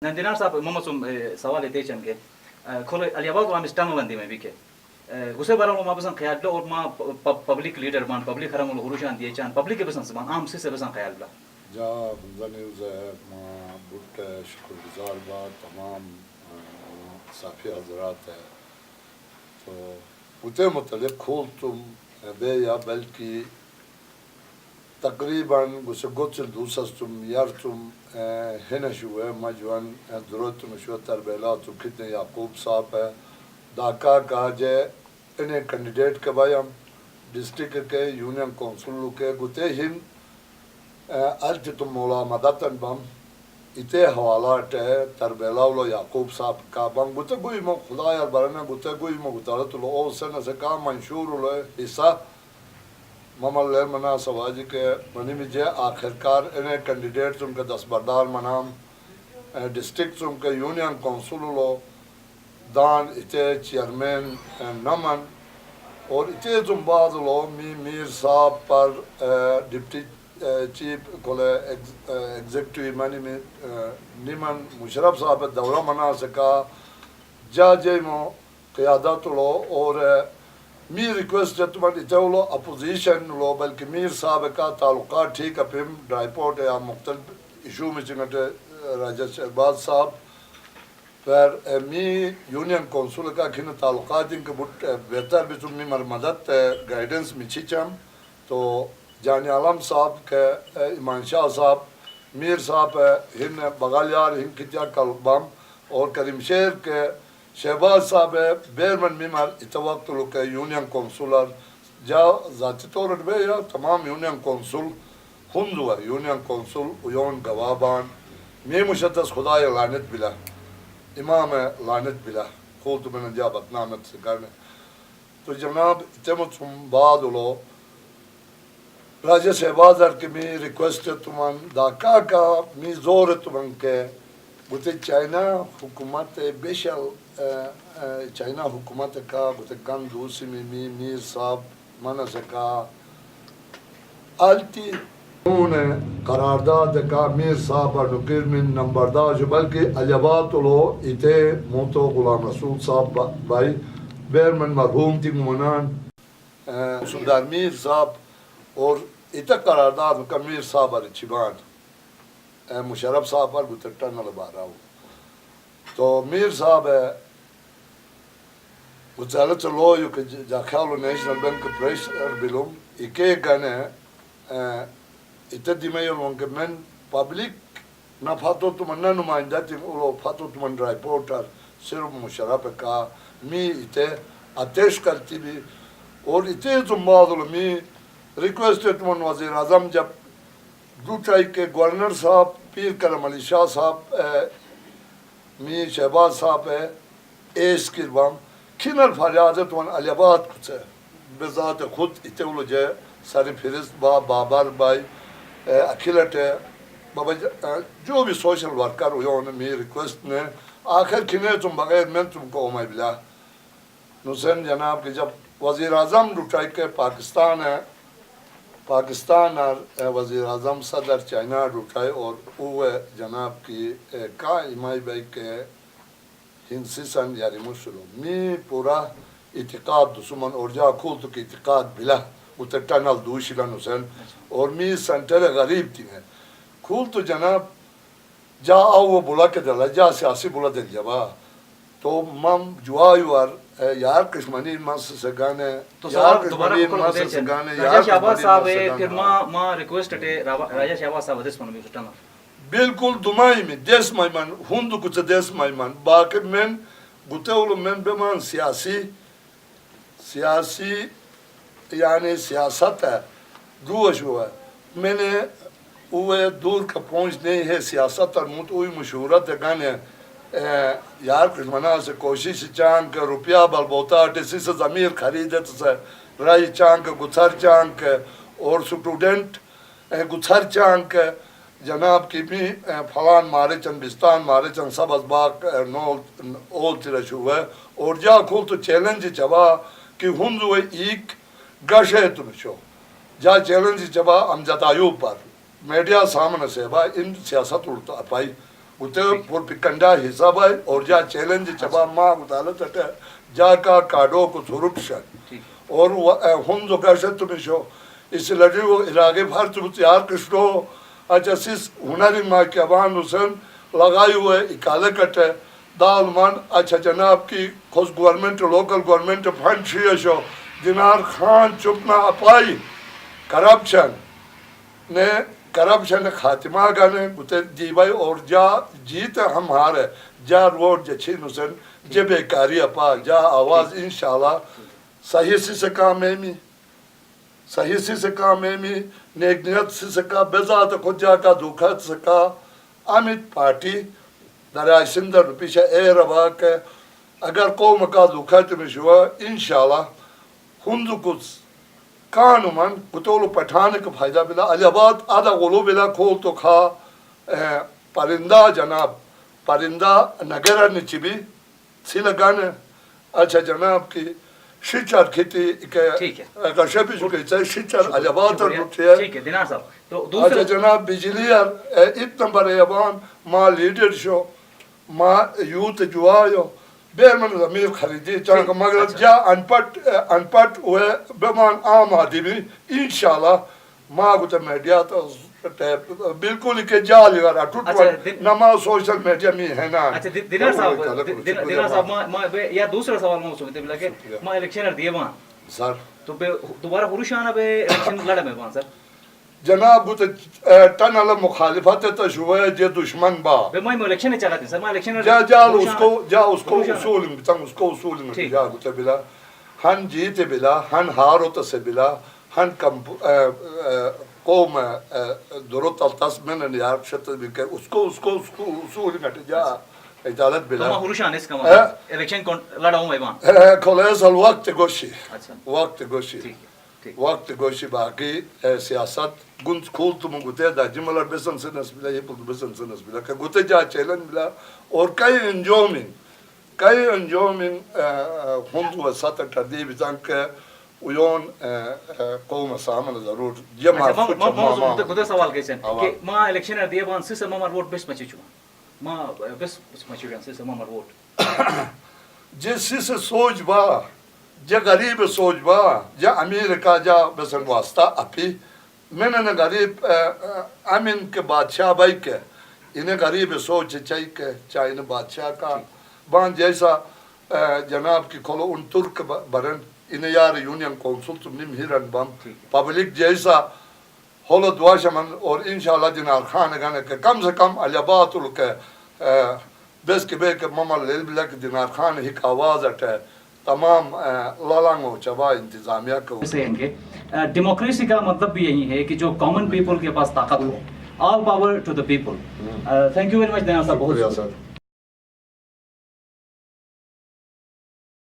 نندینار صاحب محمد سوال تیچن کے کھول علی آباد وام اسٹام بندی میں بھی کے گسے بارا ما بسن خیال اور ما پبلک لیڈر مان پبلک خرام الغروشان دیے چان پبلک کے بسن زبان عام سے بسن خیال بلا جا بنزنیوز ہے ما بٹ شکر گزار با تمام صافی حضرات ہے تو اتے متعلق کھول تم بے یا بلکہ تقریباً گسے گوچل دوسس تم یار تم ہن شوئے مجوان درود تم شوئے تربیلا تم کتنے یعقوب صاحب ہے داکا کاجے انہیں کینڈیڈیٹ کے بائیم ڈسٹرکٹ کے یونین کونسل کے گتے ہم الٹ تم مولا مدتن بم اتے حوالات ہے تربیلاولو یعقوب صاحب کا بم گتے گوئی مو خدا یار برنے گتے گوئی مو گتارت لو او سن سے کا منشور لو حصہ ممل لے منا سواجی کے منی مجھے آخرکار انہیں کینڈیڈیٹ تم کے دستبردار منام ڈسٹرکٹ تم کے یونین کونسل لو دان اتے چیئرمین نمن اور اتے تم بعد لو میر صاحب پر ڈپٹی چیف کھولے ایگزیکٹیو منی میں نیمن مشرف صاحب دورہ منا سکا جا جے مو قیادت لو اور میر ریکویسٹ جب تمہیں اتے لو اپوزیشن لو بلکہ میر صاحب کا تعلقات ٹھیک اپیم ڈرائیپورٹ یا مختلف ایشو میں چنگٹے راجہ شہباز صاحب پھر می یونین کونسل کا کھن تعلقات ان کے بٹ بہتر بھی تم می مدد گائیڈنس مچھی چم تو جانی عالم صاحب کے ایمان شاہ صاحب میر صاحب ہن بغالیار ہن کتیا کلبام اور کریم شیر کے شہباز صاحب بیرمن میمار اتوقت لوگ کے یونین کونسلر جا ذاتی طور پر یا تمام یونین کونسل ہندو ہے یونین کونسل یون گوابان می مشدس خدا لعنت بلا امام لعنت بلا خود من جا بدنامت سے کرنے تو جناب اتمت بعد لو راجہ شہباز کی می ریکویسٹ تمہن داکا کا می زور تمہن کے گوتے چائنا حکومت بیشل چائنا حکومت کا گوتے گن دوسی میں میر صاحب منع سکا آلتی انہوں نے قرارداد کا میر صاحب اور نکیر میں نمبردار جو بلکہ عجبات لو اتے موتو غلام رسول صاحب بھائی بیرمن مرحوم تھی منان سندار میر صاحب اور اتے قرارداد کا میر صاحب اور چیبان مشرف صاحب پر گوتے ٹرنل بارا ہو تو میر صاحب ہے وزارت لو یو کہ جا خیالو نیشنل بینک پریشر بلوم اکے گانے اتدی میں یوں کہ من پبلک نہ فاتو تمن نہ نمائندہ تیم اولو فاتو تمن رائپورٹر صرف مشرف کا می اتے اتیش کرتی بھی اور اتے تم بعد می ریکویسٹ تمن وزیر اعظم جب دوٹائی کے گورنر صاحب پیر کرم علی شاہ صاحب می شہباز صاحب ہے ایس کربام کھینر فریاد تمن علی آباد کچھ ہے بذات خود اتولو جے ساری فہرست با بابر بائی اکھیلٹ ہے بابا جو بھی سوشل ورکر ہوئے انہیں می ریکویسٹ نے آخر کھینے تم بغیر میں تم کو اومائی بلا نسین جناب کہ جب وزیر اعظم لٹائی کے پاکستان ہے پاکستان اور وزیر اعظم صدر چائنا لٹائی اور وہ جناب کی کا امائی بائی کے ہنسی سن یاری مسلو می پورا اعتقاد دسمن اور جا کھول تو کی اعتقاد بلا اتر ٹنل دوشیلا نسین اور می سنٹر غریب تھی میں کھول تو جناب جا آو وہ بلا کے دلا جا سیاسی بلا دل جبا تو مم جوائیوار یار کشمانی ماس سگانے یار کشمانی ماس سگانے راجہ شہباز صاحب پھر ما ریکویسٹ ٹے راجہ شہباز صاحب دس منو بھی ٹنل بالکل دمائی میں دیس مائمان ہندو کچھ دیس مائمان باقی من گتے اولو من بیمان سیاسی یعنی سیاست ہے دوش ہوا ہے میں نے اوے دور کا پہنچ نہیں ہے سیاست اور متوئی مشہورت ہے گانے یار کشمنا سے کوشش چانک روپیہ بلبوتا ٹیسی سے ضمیر خریدت سے رائی چانک گتھر چانک اور سٹوڈنٹ گتھر چانک جناب کی بھی فلان مارے چند بستان مارے چند سب ازباق اول تیرش ہوئے اور جا کھول تو چیلنج چبا کہ ہندو ایک گش ہے تنشو جا چیلنج چبا امجد ایوب پر میڈیا سامنے سے با ان سیاست اڑتا پائی گتے پر پکنڈا حساب ہے اور جا چیلنج چبا ماں گتالت ہے جا کا کاڈو کو سرپشن اور ہم جو کاشت تمہیں شو اس لڑی وہ علاقے بھر تم تیار کشتو اچھا سیس ہنری ماں کے ابان حسن لگائی ہوئے اکالے کٹے دال من اچھا جناب کی خود گورنمنٹ لوکل گورنمنٹ فنڈ شیئے شو دینار خان چپنا اپائی کرپشن نے کرپشن خاتمہ گانے گتے دی بھائی اور جا جیت ہم ہارے جا روڈ جا چھین حسن جا بیکاری اپا جا آواز انشاءاللہ صحیح سے کام ایمی صحیح سے کام ایمی نیک نیت سے کا بذات خود جا کا دکھت سکا آمد پارٹی درائے سندر پیچھے اے روا کے اگر قوم کا دکھت میں شوا انشاءاللہ ہندو کچھ کانو من کتولو پٹھانے کا فائدہ بلا علی آباد آدھا غلو بلا کھول تو کھا پرندہ جناب پرندہ نگرہ نیچی بھی سی لگانے اچھا جناب کی شیچر کھیتی اگر شبی جو کہتا ہے شیچر علی آباد تر روٹی ہے ٹھیک ہے دینار صاحب اچھا جناب بجلی اتنا بڑے ابان ماں لیڈر شو ماں یوت جو آئیو بیر من زمین خریدی چاہاں مگر جا انپٹ ہوئے بیمان عام آدھی بھی انشاءاللہ ماں گوتا میڈیا تو بالکل کہ جا لگا رہا ٹوٹ نما سوشل میڈیا میں ہے نا اچھا دینار صاحب یا دوسرا سوال میں سوچتے بلا کہ ماں الیکشنر دیے وہاں سر تو دوبارہ خروش آنا بے الیکشن لڑا میں وہاں سر جناب گوتا ٹن علا مخالفت تشوئے جے دشمن با بے ماں الیکشن چاہتا ہے سر ماں الیکشنر جا اس کو اصول میں اس کو اصول میں جا گوتا بلا ہن جیتے بلا ہن ہارو تسے بلا ہن قوم درست التصمن یار شتر بکر اس کو اصول میں جا اجالت بلا تو خروش آنے اس کا مطلب الیکشن لڑا ہوں میں وہاں کھولیس الوقت گوشی وقت گوشی وقت گوشی باقی سیاست گنز کھول تم گوتے دا جملر بسن سنس بلا یہ پل بسن سنس بلا کہ گوتے جا چیلن بلا اور کئی انجومن ہندو ساتھ ٹردی بزن کے ویون قوم سامن ضرور جمع موضوع خود سوال کیسے کہ ماں الیکشنر دیے وہاں سیسے مامر ووٹ بس مچی چوان ماں بس مچی چوان سیسے مامر ووٹ جس سے سوچ با جا غریب سوچ با جا امیر کا جا بسن واسطہ اپی میں نے غریب امین کے بادشاہ بھائی کے انہیں غریب سوچ چاہیے کہ چاہے انہیں بادشاہ کا بان جیسا جناب کی کھولو ان ترک برن انہیں یار یونین کونسل تم نیم ہیرن بم پبلک جیسا ہولو دعا شمن اور انشاءاللہ دینار خان گانے کے کم سے کم علی آباد کے بیس کے بے کے ممال لیل بلا کے دینار خان ہی کا آواز اٹھے تمام لالانگو چبا انتظامیہ کو ڈیموکریسی کا مطلب بھی یہی ہے کہ جو کامن پیپل کے پاس طاقت ہو all power to the people thank you very much دینا صاحب بہت